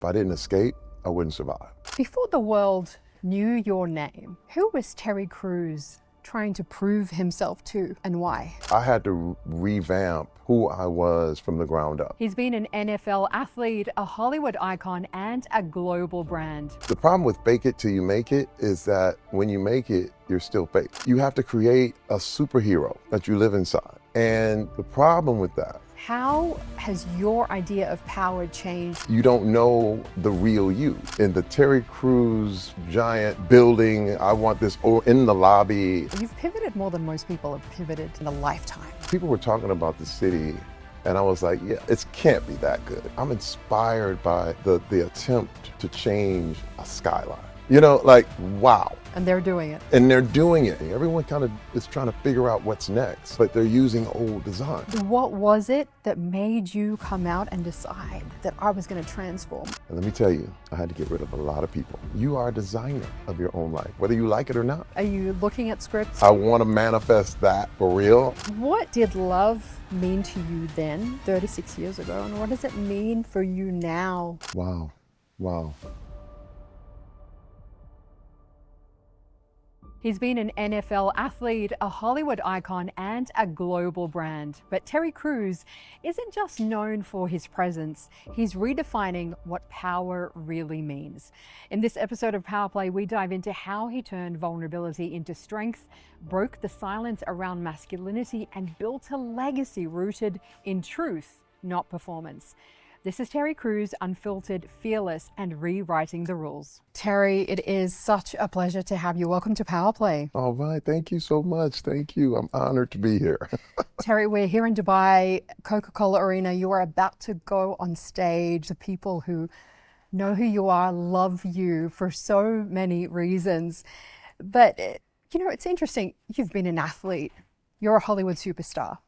If I didn't escape, I wouldn't survive. Before the world knew your name, who was Terry Crews trying to prove himself to, and why? I had to revamp who I was from the ground up. He's been an NFL athlete, a Hollywood icon, and a global brand. The problem with fake it till you make it is that when you make it, you're still fake. You have to create a superhero that you live inside. And the problem with that, How has your idea of power changed? you don't know the real you. In the Terry Crews giant building, I want this, or in the lobby. You've pivoted more than most people have pivoted in a lifetime. People were talking about the city, and I was like, yeah, it can't be that good. I'm inspired by the attempt to change a skyline. You know, like, wow. And they're doing it. And they're doing it. Everyone kind of is trying to figure out what's next, but they're using old designs. What was it that made you come out and decide that I was going to transform? And let me tell you, I had to get rid of a lot of people. You are a designer of your own life, whether you like it or not. Are you looking at scripts? I want to manifest that for real. What did love mean to you then, 36 years ago, and what does it mean for you now? Wow, wow. He's been an NFL athlete, a Hollywood icon, and a global brand. But Terry Crews isn't just known for his presence, he's redefining what power really means. In this episode of Power Play, we dive into how he turned vulnerability into strength, broke the silence around masculinity, and built a legacy rooted in truth, not performance. This is Terry Crews, Unfiltered, Fearless, and Rewriting the Rules. Terry, it is such a pleasure to have you. Welcome to Power Play. All right, thank you so much. Thank you. I'm honored to be here. Terry, we're here in Dubai, Coca-Cola Arena. You are about to go on stage. The people who know who you are love you for so many reasons. But, you know, it's interesting. You've been an athlete. You're a Hollywood superstar.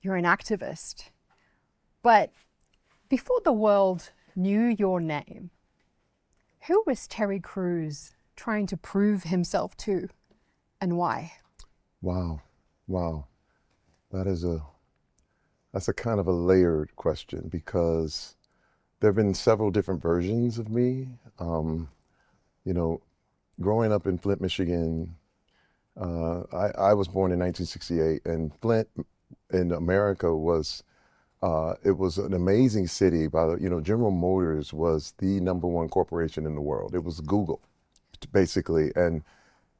You're an activist. But before the world knew your name, who was Terry Crews trying to prove himself to, and why? Wow, wow. That's a kind of a layered question, because there have been several different versions of me. You know, growing up in Flint, Michigan, I was born in 1968, and Flint in America was it was an amazing city. General Motors was the #1 corporation in the world. It was Google, basically. And,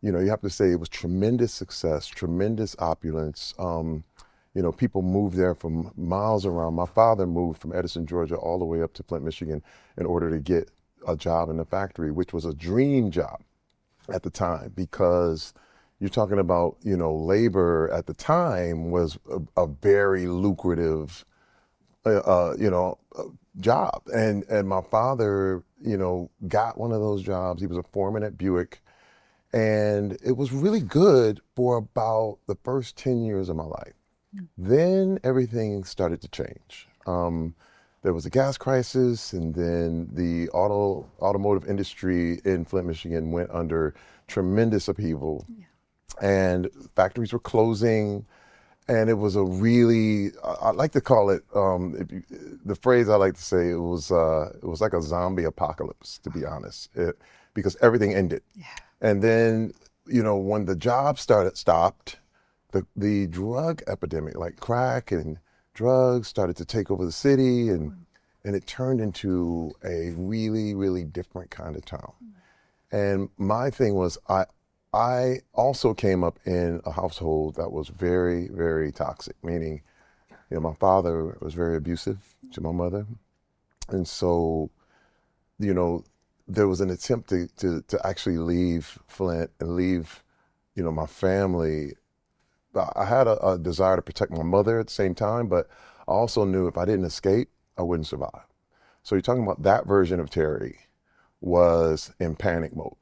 you know, you have to say it was tremendous success, tremendous opulence. People moved there from miles around. My father moved from Edison, Georgia, all the way up to Flint, Michigan in order to get a job in the factory, which was a dream job at the time, because you're talking about, labor at the time was a very lucrative job. And my father, got one of those jobs. He was a foreman at Buick. And it was really good for about the first 10 years of my life. Then everything started to change. There was a gas crisis, and then the automotive industry in Flint, Michigan went under tremendous upheaval. Yeah. And factories were closing. And it was a really, I like to call it, the phrase I like to say, it was like a zombie apocalypse, to be honest, because everything ended. Yeah. And then, when the jobs stopped, the drug epidemic, like crack and drugs, started to take over the city, and it turned into a really, really different kind of town. And my thing was, I also came up in a household that was very, very toxic, meaning, my father was very abusive to my mother. And so, there was an attempt to actually leave Flint and leave, my family. I had a desire to protect my mother at the same time, but I also knew if I didn't escape, I wouldn't survive. So you're talking about that version of Terry was in panic mode,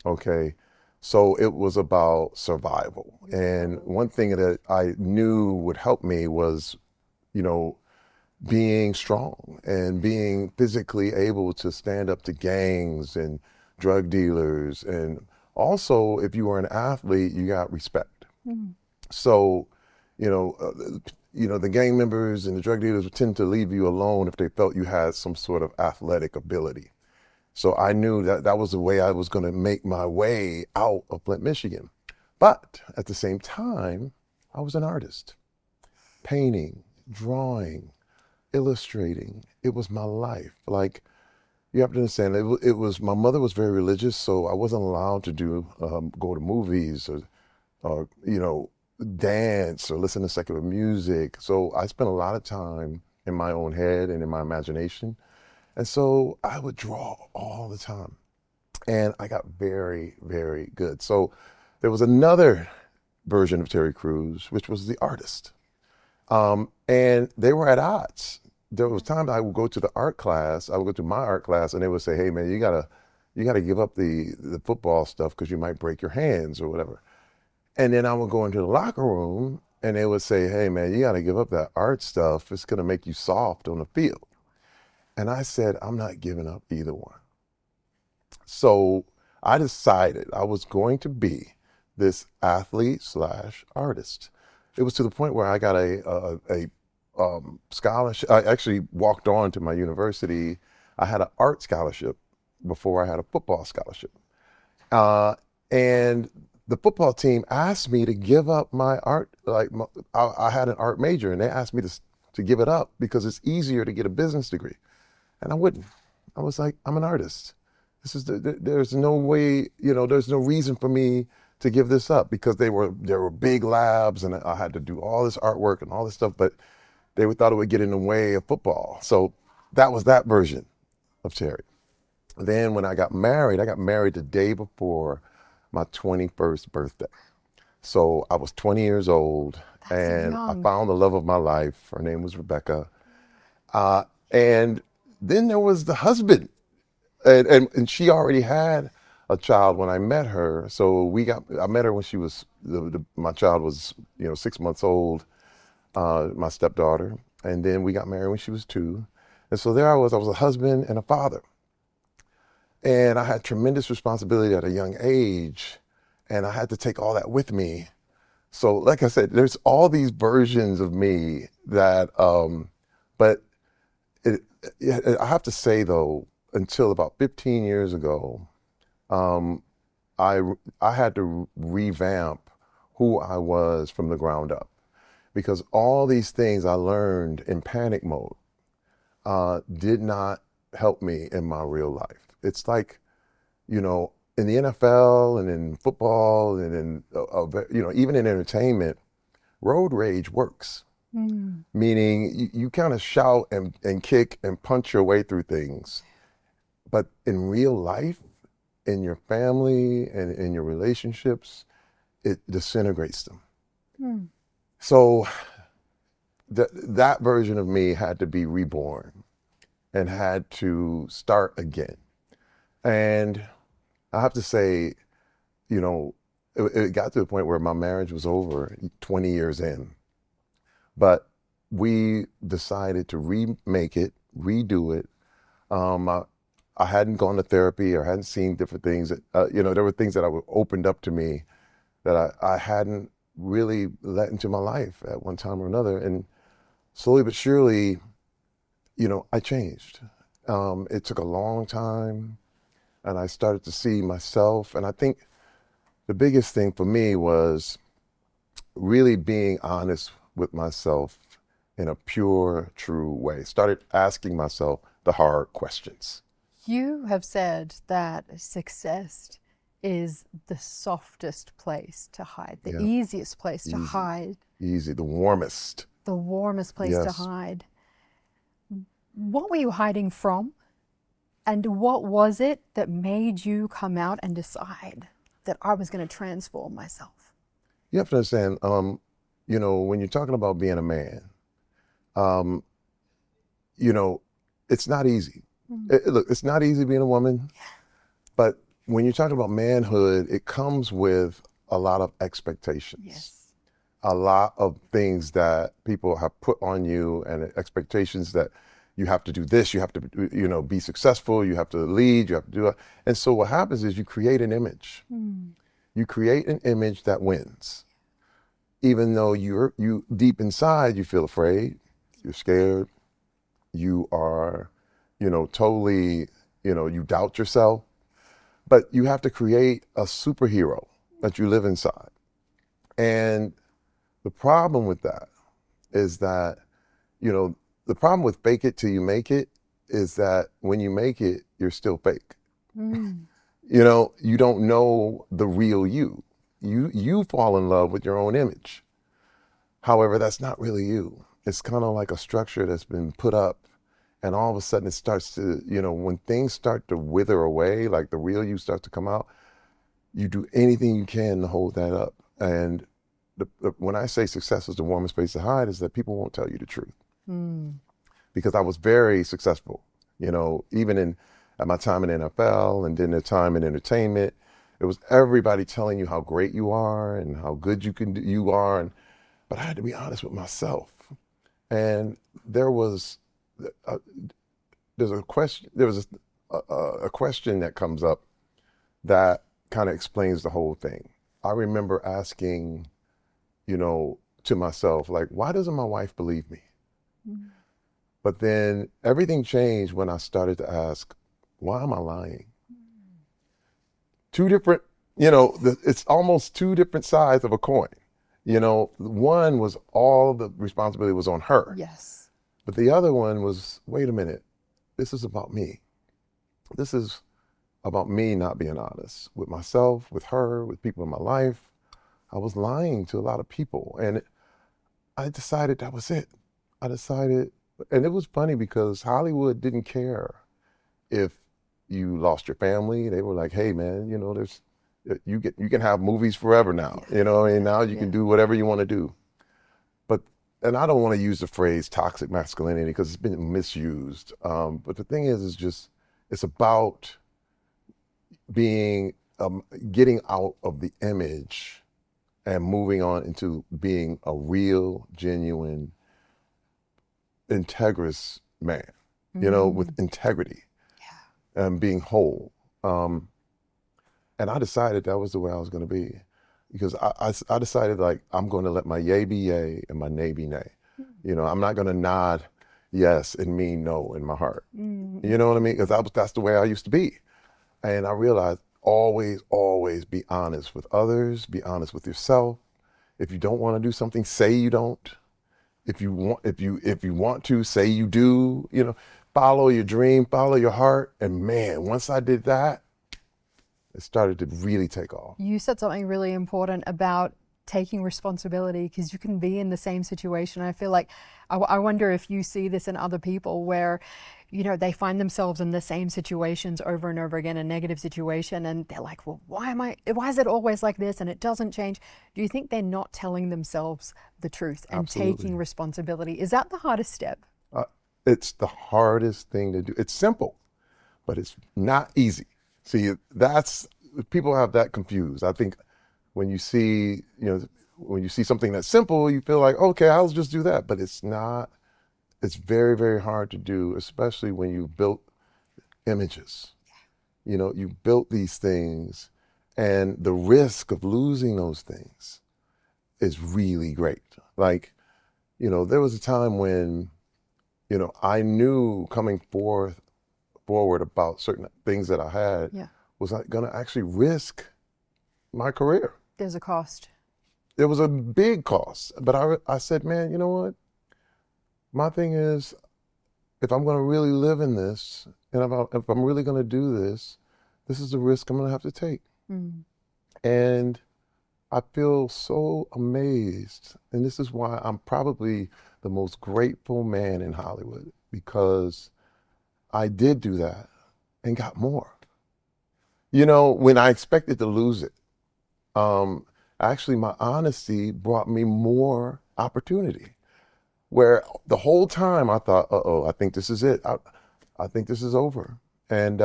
okay? So it was about survival. And one thing that I knew would help me was, being strong and being physically able to stand up to gangs and drug dealers. And also, if you were an athlete, you got respect. Mm. So, the gang members and the drug dealers would tend to leave you alone if they felt you had some sort of athletic ability. So I knew that that was the way I was going to make my way out of Flint, Michigan. But at the same time, I was an artist, painting, drawing, illustrating. It was my life. Like, you have to understand, it was, my mother was very religious, so I wasn't allowed to go to movies or dance or listen to secular music. So I spent a lot of time in my own head and in my imagination. And so I would draw all the time. And I got very, very good. So there was another version of Terry Crews, which was the artist. And they were at odds. There was times I would go to the art class, I would go to my art class, and they would say, hey man, you gotta give up the football stuff because you might break your hands or whatever. And then I would go into the locker room and they would say, hey man, you gotta give up that art stuff. It's gonna make you soft on the field. And I said, I'm not giving up either one. So I decided I was going to be this athlete slash artist. It was to the point where I got a scholarship. I actually walked on to my university. I had an art scholarship before I had a football scholarship. And the football team asked me to give up my art. I had an art major, and they asked me to give it up because it's easier to get a business degree. And I wouldn't. I was like, I'm an artist. There's no way, there's no reason for me to give this up, because there were big labs and I had to do all this artwork and all this stuff, but they thought it would get in the way of football. So that was that version of Terry. Then when I got married the day before my 21st birthday. So I was 20 years old. That's and young. I found the love of my life. Her name was Rebecca. And then there was the husband. And she already had a child when I met her. So I met her when she was, my child was, 6 months old, my stepdaughter. And then we got married when she was 2. And so there I was a husband and a father. And I had tremendous responsibility at a young age, and I had to take all that with me. So like I said, there's all these versions of me that, but I have to say though, until about 15 years ago, I had to revamp who I was from the ground up, because all these things I learned in panic mode did not help me in my real life. It's like, in the NFL and in football and in, even in entertainment, road rage works. Meaning you kind of shout and kick and punch your way through things. But in real life, in your family and in your relationships, it disintegrates them. So that version of me had to be reborn and had to start again. And I have to say, it got to the point where my marriage was over 20 years in. But we decided to remake it, redo it. I hadn't gone to therapy or hadn't seen different things. There were things that opened up to me that I hadn't really let into my life at one time or another. And slowly but surely, I changed. It took a long time, and I started to see myself. And I think the biggest thing for me was really being honest with myself in a pure, true way. Started asking myself the hard questions. You have said that success is the softest place to hide, the easiest place to hide. Easy, the warmest. The warmest place to hide. What were you hiding from? And what was it that made you come out and decide that I was going to transform myself? You have to understand, when you're talking about being a man, it's not easy. Look, it's not easy being a woman, but when you're talking about manhood, it comes with a lot of expectations. Yes. A lot of things that people have put on you, and expectations that you have to do this, you have to, be successful, you have to lead, you have to do it. And so what happens is you create an image. You create an image that wins. even though you deep inside, you feel afraid, you're scared, you are, totally, you doubt yourself, but you have to create a superhero that you live inside. And the problem with that is that, the problem with fake it till you make it is that when you make it, you're still fake. Mm. You don't know the real you. You fall in love with your own image. However, that's not really you. It's kind of like a structure that's been put up, and all of a sudden it starts to, when things start to wither away, like the real you starts to come out, you do anything you can to hold that up. And when I say success is the warmest place to hide, is that people won't tell you the truth. Mm. Because I was very successful, even at my time in NFL and then the time in entertainment. It was everybody telling you how great you are and how good you are, but I had to be honest with myself. And there was a question that comes up that kind of explains the whole thing. I remember asking, to myself, like, why doesn't my wife believe me? Mm. But then everything changed when I started to ask, why am I lying? Two different, it's almost two different sides of a coin. One was all the responsibility was on her. Yes. But the other one was, wait a minute, this is about me. This is about me not being honest with myself, with her, with people in my life. I was lying to a lot of people. And I decided that was it. And it was funny because Hollywood didn't care if you lost your family. They were like, hey man, you can have movies forever now. Yeah. Now you can do whatever you want to do. And I don't want to use the phrase toxic masculinity because it's been misused. But the thing is just, it's about being, getting out of the image and moving on into being a real, genuine, integrous man, with integrity. Yeah. And being whole. And I decided that was the way I was going to be, because I decided, like, I'm going to let my yay be yay and my nay be nay. I'm not going to nod yes and mean no in my heart. Mm-hmm. You know what I mean? Because that's the way I used to be. And I realized always be honest with others, be honest with yourself. If you don't want to do something, say you don't. If you want to, say you do. Follow your dream, follow your heart. And man, once I did that, it started to really take off. You said something really important about taking responsibility, because you can be in the same situation. I feel like, I wonder if you see this in other people where, they find themselves in the same situations over and over again, a negative situation, and they're like, well, why is it always like this and it doesn't change? Do you think they're not telling themselves the truth and Absolutely. Taking responsibility? Is that the hardest step? It's the hardest thing to do. It's simple, but it's not easy. See, people have that confused. I think when you see something that's simple, you feel like, okay, I'll just do that. But it's not. It's very, very hard to do, especially when you built images. You built these things, and the risk of losing those things is really great. Like, there was a time when, I knew coming forward about certain things that I had, was I going to actually risk my career. There's a cost. There was a big cost. But I said, man, you know what? My thing is, if I'm going to really live in this, and if I'm really going to do this, this is the risk I'm going to have to take. Mm. And I feel so amazed. And this is why I'm probably the most grateful man in Hollywood, because I did do that and got more. When I expected to lose it, actually my honesty brought me more opportunity, where the whole time I thought, I think this is it. I think this is over. And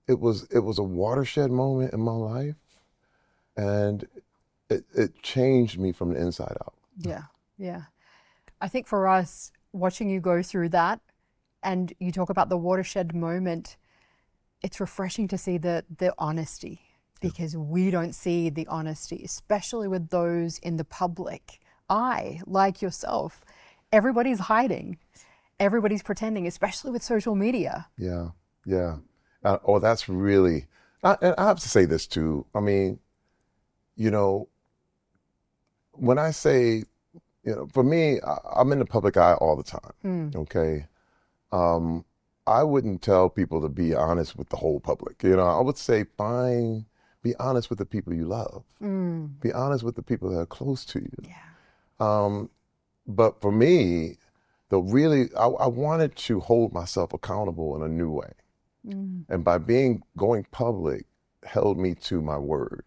it was a watershed moment in my life, and it changed me from the inside out. Yeah. I think for us, watching you go through that, and you talk about the watershed moment, it's refreshing to see the honesty. because we don't see the honesty, especially with those in the public eye, like yourself. Everybody's hiding, everybody's pretending, especially with social media. Yeah, yeah. That's really, and I have to say this too. I mean, you know, when I say, for me, I'm in the public eye all the time. Okay. Um, I wouldn't tell people to be honest with the whole public. I would say, fine, be honest with the people you love. Be honest with the people that are close to you. Yeah. But for me, I wanted to hold myself accountable in a new way. And by going public held me to my word,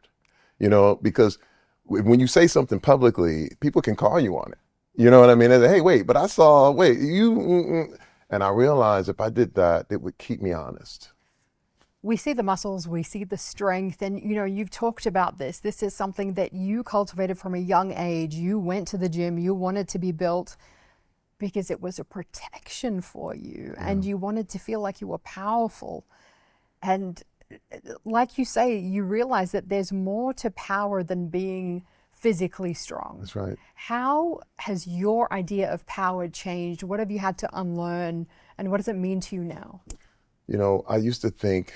because when you say something publicly, people can call you on it. You know what I mean? They say, hey, wait, but I saw, wait, you, and I realized if I did that, it would keep me honest. We see the muscles, we see the strength, and you've talked about this. This is something that you cultivated from a young age. You went to the gym, you wanted to be built because it was a protection for you, and you wanted to feel like you were powerful. And like you say, you realize that there's more to power than being physically strong. That's right. How has your idea of power changed? What have you had to unlearn, and what does it mean to you now? I used to think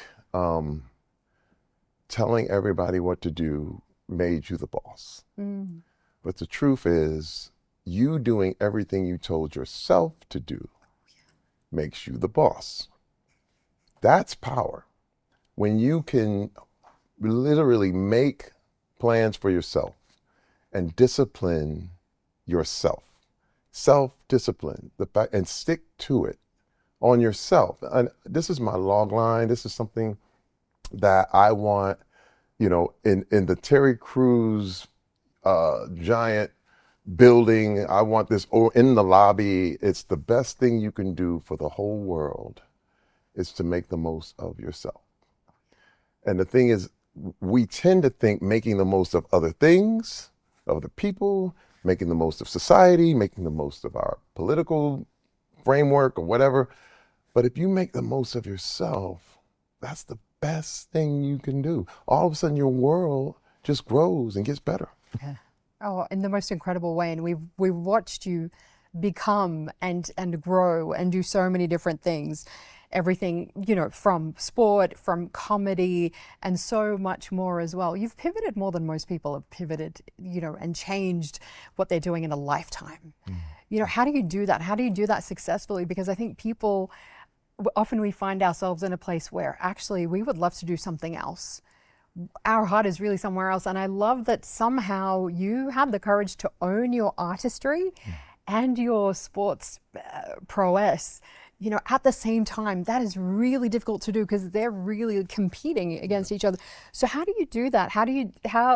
telling everybody what to do made you the boss. But the truth is, you doing everything you told yourself to do makes you the boss. That's power. When you can literally make plans for yourself and discipline yourself, self-discipline, and stick to it on yourself. And this is my log line. This is something that I want, in the Terry Crews giant building. I want this, or in the lobby. It's the best thing you can do for the whole world is to make the most of yourself. And the thing is, we tend to think making the most of other things, of the people, making the most of society, making the most of our political framework or whatever. But if you make the most of yourself, that's the best thing you can do. All of a sudden, your world just grows and gets better. Yeah. Oh, in the most incredible way. And we've watched you become and grow and do so many different things. Everything, from sport, from comedy, and so much more as well. You've pivoted more than most people have pivoted, and changed what they're doing in a lifetime. How do you do that? How do you do that successfully? Because I think people, often we find ourselves in a place where actually we would love to do something else. Our heart is really somewhere else. And I love that somehow you had the courage to own your artistry and your sports prowess, at the same time. That is really difficult to do because they're really competing against each other. So how do you do that?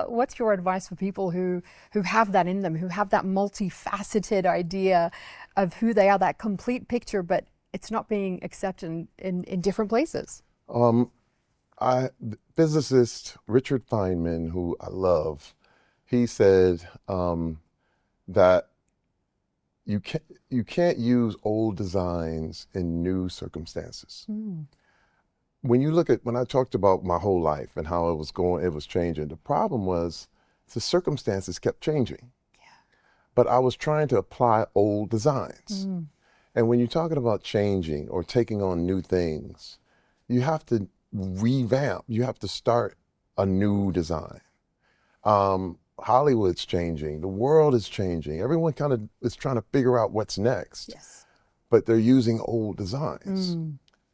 What's your advice for people who have that in them, who have that multifaceted idea of who they are, that complete picture, but it's not being accepted in different places? Physicist Richard Feynman, who I love, he said that you can't use old designs in new circumstances. When I talked about my whole life and how it was changing, the problem was the circumstances kept changing. But I was trying to apply old designs. And when you're talking about changing or taking on new things, you have to revamp. You have to start a new design. Hollywood's changing. The world is changing. Everyone kind of is trying to figure out what's next. Yes. But they're using old designs.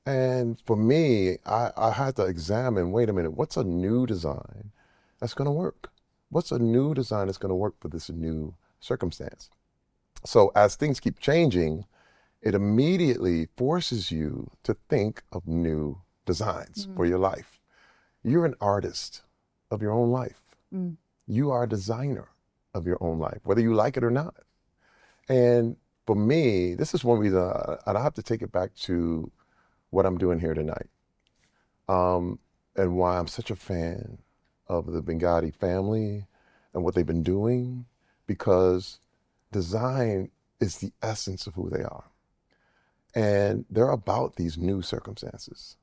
And for me, I had to examine, wait a minute, what's a new design that's going to work? What's a new design that's going to work for this new circumstance? So as things keep changing, it immediately forces you to think of new designs for your life. You're an artist of your own life. You are a designer of your own life, whether you like it or not. And for me, this is one reason, and I have to take it back to what I'm doing here tonight, and why I'm such a fan of the Binghatti family and what they've been doing, because design is the essence of who they are. And they're about these new circumstances.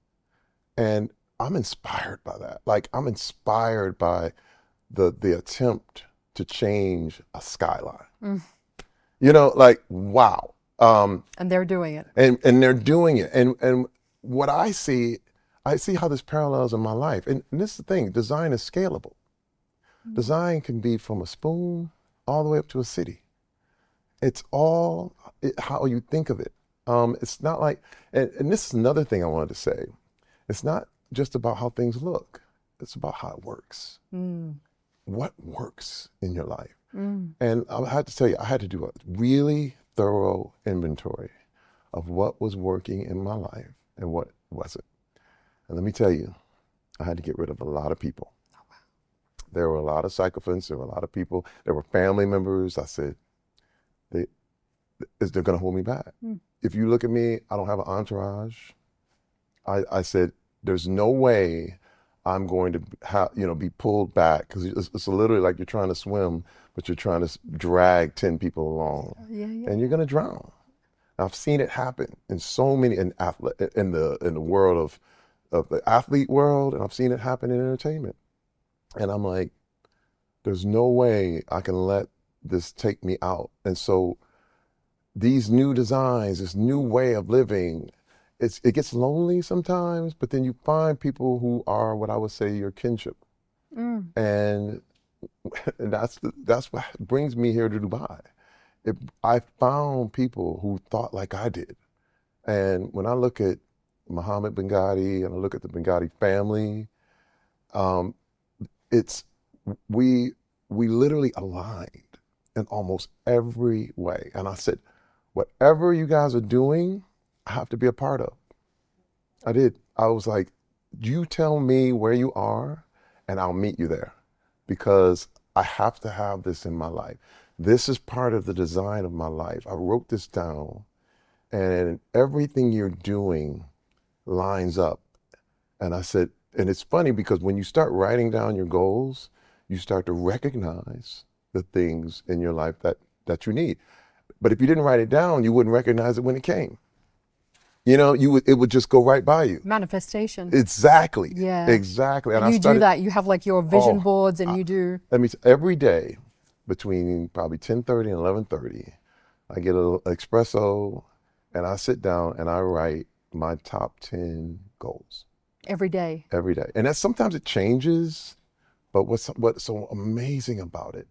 And I'm inspired by that. Like I'm inspired by the attempt to change a skyline. You know, like wow. And they're doing it. And they're doing it. And what I see how this parallels in my life. And this is the thing, design is scalable. Design can be from a spoon all the way up to a city. It's all how you think of it. It's not like, and this is another thing I wanted to say. It's not just about how things look. It's about how it works. What works in your life? And I had to tell you, I had to do a really thorough inventory of what was working in my life and what wasn't. And let me tell you, I had to get rid of a lot of people. There were a lot of sycophants. There were a lot of people. There were family members. I said, they're going to hold me back. If you look at me, I don't have an entourage. I said, there's no way I'm going to be pulled back, because it's literally like you're trying to swim, but you're trying to drag 10 people along, and you're going to drown. I've seen it happen in so many in the world of the athlete world, and I've seen it happen in entertainment. And I'm like, there's no way I can let this take me out. And so these new designs, this new way of living, it gets lonely sometimes, but then you find people who are what I would say your kinship. And that's what brings me here to Dubai. I found people who thought like I did. And when I look at Mohammed Binghatti and I look at the Binghatti family, we literally aligned in almost every way. And I said, whatever you guys are doing, I have to be a part of. I did. I was like, you tell me where you are and I'll meet you there, because I have to have this in my life. This is part of the design of my life. I wrote this down, and everything you're doing lines up. And I said, and it's funny because when you start writing down your goals, you start to recognize the things in your life that you need. But if you didn't write it down, you wouldn't recognize it when it came. You know, it would just go right by you. Manifestation. Exactly. Yeah. Exactly. And you do that. You have like your vision boards, and you do. Let me every day between probably 10:30 and 11:30, I get a little espresso, and I sit down and I write my top 10 goals. Every day. Every day. And sometimes it changes, but what's so amazing about it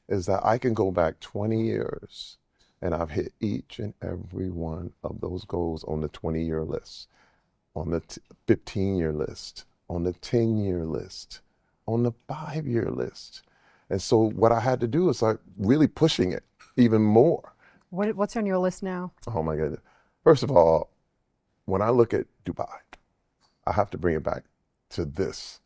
is that I can go back 20 years and I've hit each and every one of those goals on the 20-year list, on the 15-year list, on the 10-year list, on the 5-year list. And so what I had to do is start really pushing it even more. What's on your list now? Oh my goodness. First of all, when I look at Dubai, I have to bring it back to this.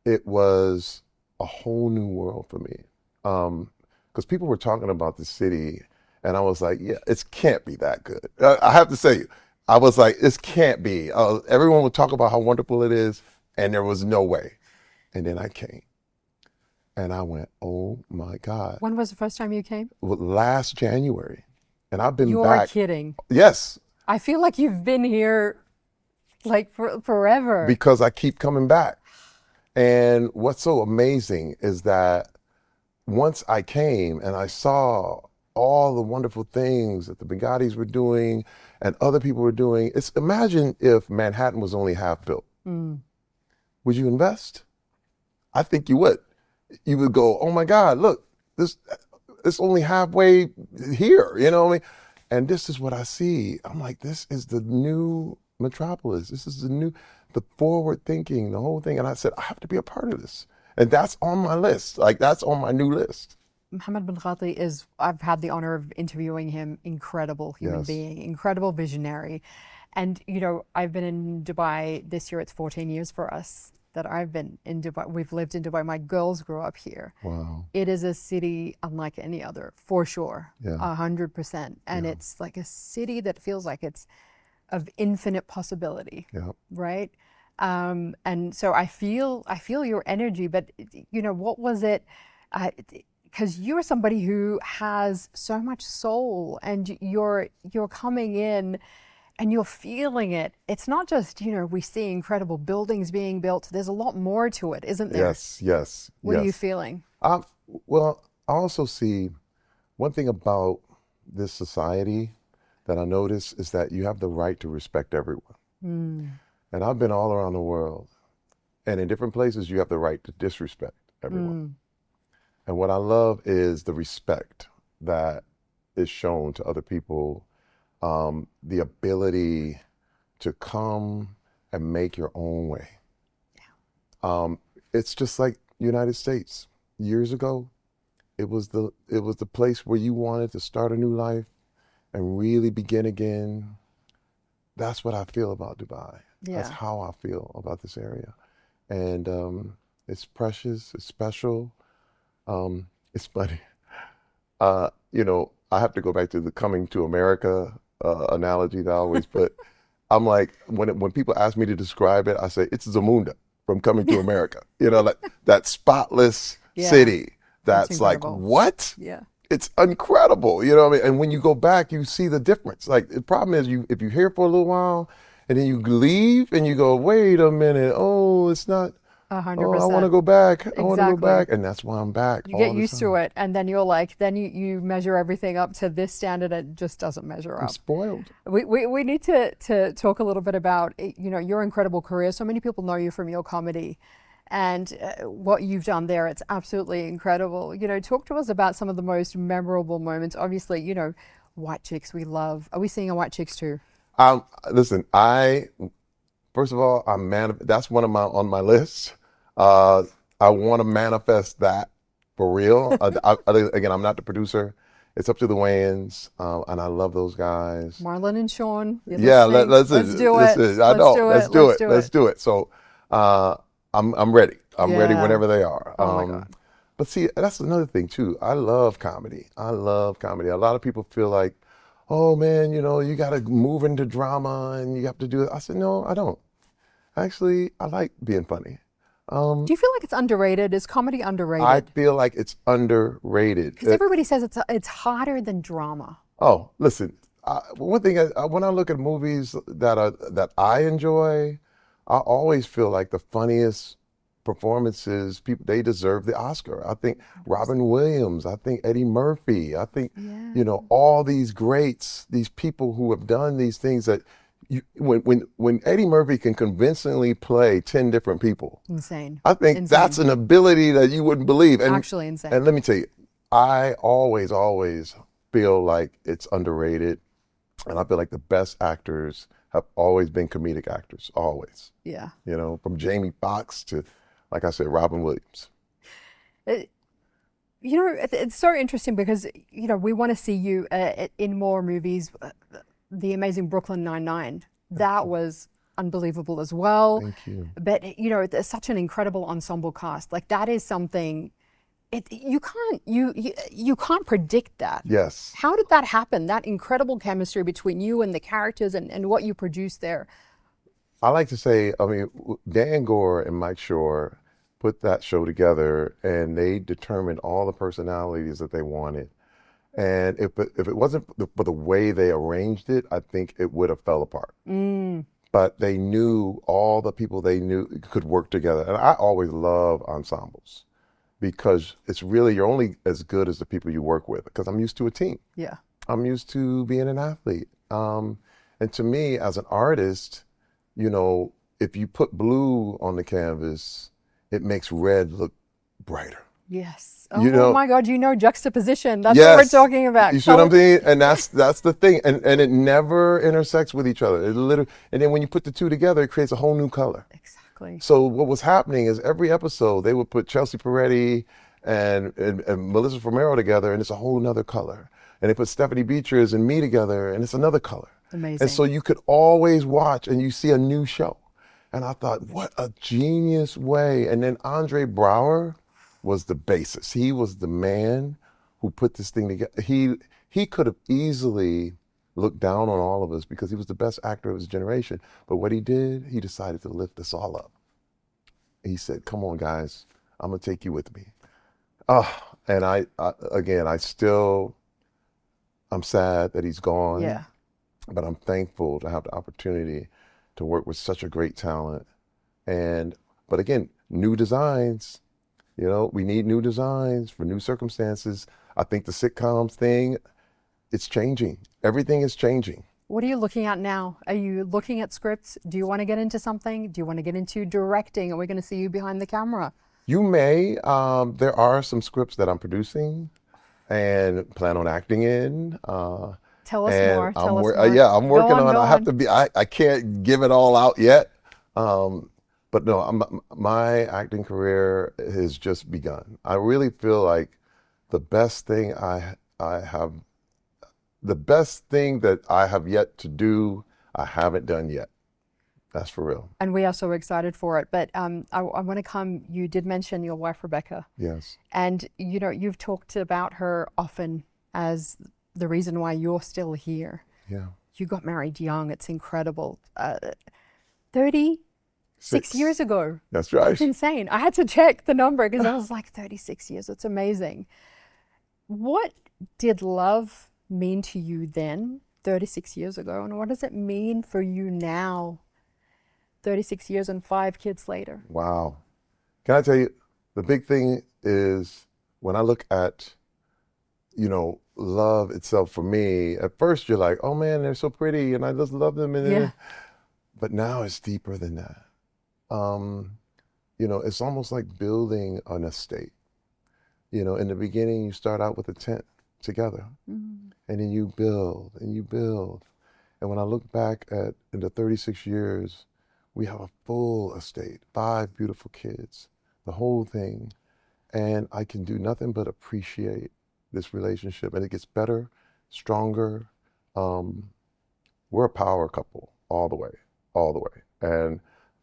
It was a whole new world for me. Because people were talking about the city, and I was like, yeah, it can't be that good. I have to say, I was like, this can't be. Everyone would talk about how wonderful it is, and there was no way. And then I came, and I went, oh my God. When was the first time you came? Well, last January. And I've been You're back. kidding. Yes. I feel like you've been here like forever. Because I keep coming back. And what's so amazing is that once I came and I saw all the wonderful things that the Binghattis were doing and other people were doing, imagine if Manhattan was only half built. Would you invest? I think you would. You would go, oh my God, look, it's only halfway here, you know what I mean? And this is what I see. I'm like, this is the new metropolis. This is the forward thinking, the whole thing. And I said, I have to be a part of this. And that's on my list. Like, that's on my new list. Mohammed Binghatti is, I've had the honor of interviewing him, incredible human being, incredible visionary. And, you know, I've been in Dubai this year, it's 14 years for us that I've been in Dubai. We've lived in Dubai. My girls grew up here. Wow. It is a city unlike any other, for sure, 100%. And it's like a city that feels like it's of infinite possibility, right? And so I feel your energy, but you know, what was it? Because you're somebody who has so much soul, and you're coming in and you're feeling it. It's not just, we see incredible buildings being built. There's a lot more to it, isn't there? Yes, yes, What are you yes. feeling? Um, well, I also see one thing about this society that I notice is that you have the right to respect everyone. Mm, And I've been all around the world, and in different places, you have the right to disrespect everyone. mm, And what I love is the respect that is shown to other people, the ability to come and make your own way. Um, it's just like United States. Years ago, it was the place where you wanted to start a new life and really begin again. That's what I feel about Dubai. That's yeah. how I feel about this area. And it's precious, it's special. It's funny. I have to go back to the coming to America analogy that I always put. I'm like, when people ask me to describe it, I say it's Zamunda from Coming to America. Like that spotless Yeah. city. It's That's like, incredible. what? Yeah. It's incredible. You know what I mean? And when you go back, you see the difference. Like the problem is if you're here for a little while and then you leave and you go, wait a minute, oh, it's not, A hundred oh, I want to percent. go back. I want to go Exactly. back. And that's why I'm back You get all the used to time. it, and then you're like, then you measure everything up to this standard, it just doesn't measure I'm up. spoiled. We need to talk a little bit about your incredible career. So many people know you from your comedy, and what you've done there. It's absolutely incredible. Talk to us about some of the most memorable moments. Obviously, White Chicks we love. Are we seeing a White Chicks too? Listen, first of all, that's one of my on my list. Uh, I want to manifest that for real. Again, I'm not the producer. It's up to the Wayans, and I love those guys. Marlon and Sean, you're Yeah, listening. Let's do it. I Let's know. do Let's it. do Let's it. do Let's it. do it. So, I'm ready. I'm ready Yeah. whenever they are. Oh my God. But see, that's another thing too. I love comedy. I love comedy. A lot of people feel like, oh man, you got to move into drama and you have to do it. I said, no, I don't. Actually, I like being funny. Do you feel like it's underrated? Is comedy I underrated? feel like it's underrated. Because everybody says it's harder than drama. Oh, listen. One thing, when I look at movies that I enjoy, I always feel like the funniest performances, people they deserve the Oscar. I think Robin Williams. I think Eddie Murphy. I think Yeah. all these greats, these people who have done these things that when Eddie Murphy can convincingly play 10 different people, Insane. I think that's Insane. an ability that you wouldn't believe. Actually And insane. let me tell you, I always feel like it's underrated. And I feel like the best actors have always been comedic actors, always. Yeah. From Jamie Foxx to, like I said, Robin Williams. It, it's so interesting because, we want to see you in more movies. The amazing Brooklyn Nine-Nine. That was unbelievable as well. Thank you. But, there's such an incredible ensemble cast. Like that is something you can't predict that. Yes. How did that happen? That incredible chemistry between you and the characters and what you produced there. I like to say, Dan Gore and Mike Shore put that show together and they determined all the personalities that they wanted. And if it wasn't for the way they arranged it, I think it would have fell apart. Mm, But they knew all the people they knew could work together. And I always love ensembles because it's really, you're only as good as the people you work with because I'm used to a team. yeah. I'm used to being an athlete. And to me, as an artist, if you put blue on the canvas, it makes red look brighter. Yes. You Oh know, my God, juxtaposition. That's what we're yes, talking about. you see what I'm saying? And that's the thing. And it never intersects with each other. And then when you put the two together, it creates a whole new color. Exactly. So what was happening is every episode they would put Chelsea Peretti and Melissa Fumero together, and it's a whole nother color. And they put Stephanie Beatriz and me together, and it's another color. Amazing. And so you could always watch, and you see a new show. And I thought, what a genius way. And then Andre Brower was the basis. He was the man who put this thing together. He could have easily looked down on all of us because he was the best actor of his generation. But what he did, he decided to lift us all up. He said, come on, guys, I'm gonna take you with me. And again, I'm sad that he's gone. Yeah. but I'm thankful to have the opportunity to work with such a great talent. And, but again, new designs, you know, we need new designs for new circumstances. I think the sitcoms thing, it's changing. Everything is changing. What are you looking at now? Are you looking at scripts? Do you want to get into something? Do you want to get into directing? Are we going to see you behind the camera? You may, there are some scripts that I'm producing and plan on acting in. Tell us And more. Tell us more. yeah, I'm Go working on, on, go I have on. to be, I can't give it all out yet. But no, my acting career has just begun. I really feel like the best thing I have, the best thing that I have yet to do, I haven't done yet. That's for real. And we are so excited for it. But I want to come, you did mention your wife, Rebecca. Yes. And, you know, you've talked about her often as the reason why you're still here. Yeah. You got married young. It's incredible. 36 years ago. That's right. It's insane. I had to check the number because I was like, 36 years. It's amazing. What did love mean to you then, 36 years ago? And what does it mean for you now, 36 years and 5 kids later? Wow. Can I tell you, the big thing is when I look at, you know, love itself for me, at first you're like, oh man, they're so pretty and I just love them. And Yeah. But now it's deeper than that. You know, it's almost like building an estate. You know, in the beginning, you start out with a tent together, and then you build and you build. And when I look back at in the 36 years, we have a full estate, 5 beautiful kids, the whole thing. And I can do nothing but appreciate this relationship. And it gets better, stronger. We're a power couple all the way, all the way. And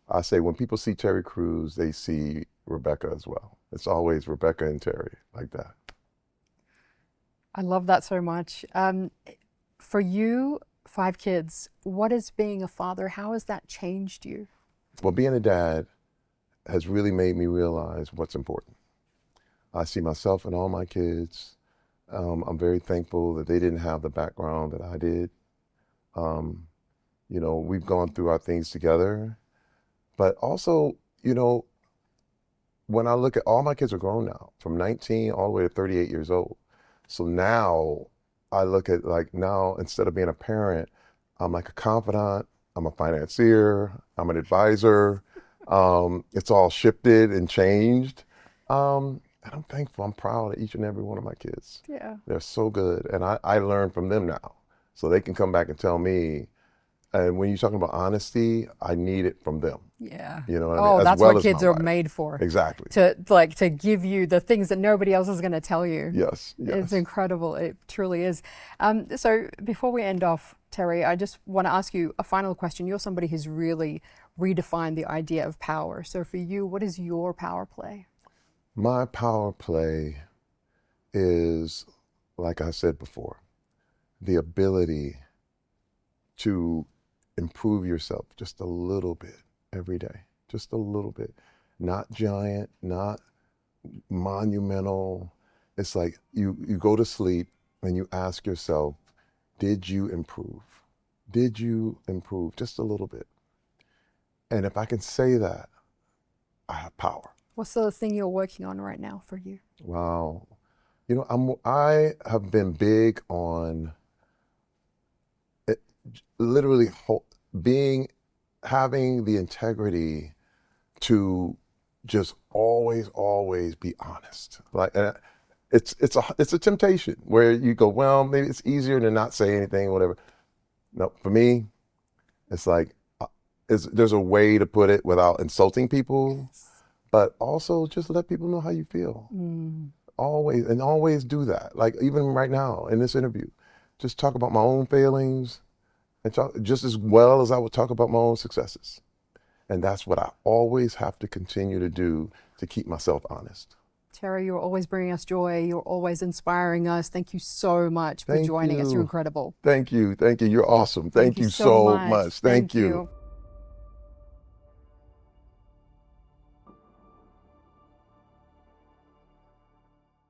I say when people see Terry Crews, they see Rebecca as well. It's always Rebecca and Terry, like that. I love that so much. For you, 5 kids, what is being a father? How has that changed you? Well, being a dad has really made me realize what's important. I see myself in all my kids. I'm very thankful that they didn't have the background that I did. You know, we've gone through our things together, but also, you know, when I look at all my kids are grown now, from 19 all the way to 38 years old. So now I look at like now, instead of being a parent, I'm like a confidant, I'm a financier, I'm an advisor. It's all shifted and changed. And I'm thankful, I'm proud of each and every one of my kids. Yeah. They're so good. And I learn from them now. So they can come back and tell me. And when you're talking about honesty, I need it from them. Yeah. You know what I Oh, mean? that's well what kids my are wife. made for. Exactly. To give you the things that nobody else is going to tell you. Yes, yes. It's incredible. It truly is. So before we end off, Terry, I just want to ask you a final question. You're somebody who's really redefined the idea of power. So for you, what is your power play? My power play is, like I said before, the ability to improve yourself just a little bit every day, just a little bit. Not giant, not monumental. It's like you go to sleep and you ask yourself, did you improve? Did you improve just a little bit? And if I can say that, I have power. What's the thing you're working on right now for you? Wow. You know, I have been big on it, literally having the integrity to just always be honest. Like it's a temptation where you go, well, maybe it's easier to not say anything, whatever. No, for me, it's like there's a way to put it without insulting people, but also just let people know how you feel. Always do that. Like even right now in this interview, just talk about my own failings and talk just as well as I would talk about my own successes. And that's what I always have to continue to do to keep myself honest. Terry, you're always bringing us joy. You're always inspiring us. Thank you so much for joining us. You're incredible. Thank you. Thank you. You're awesome. Thank you so much. Thank you.